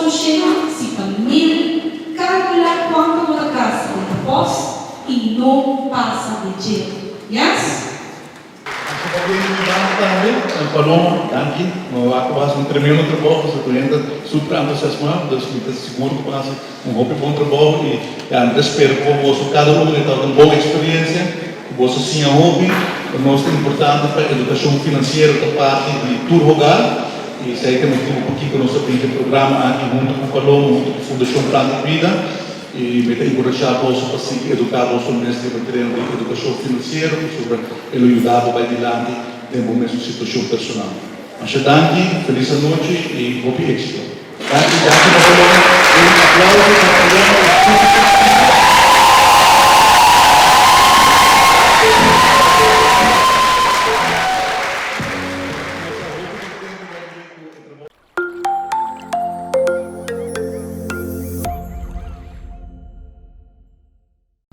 800 calcula quanto você gasta depois e não passa de dinheiro. Yes? Paloma, danke. Ako was um tremendo trabalho, os clientes super entusiasmados, das muitas seguro que fazem bom trabalho e espero que você cada um tenha uma boa experiência, que você tenha hobby, nós é importante para a educação financeira da parte de tudo rogar e sei que nós temos um pouquinho que nós temos um programa aqui junto com Paloma, junto com a Fundação Plano de Vida e me encorajar você para se educar você nessa matéria de educação financeira, sobre ele ajudar vai adiante dentro da mesma situação personal. Mas danke, feliz noite e bom êxito. Danke, Paloma. Um aplauso.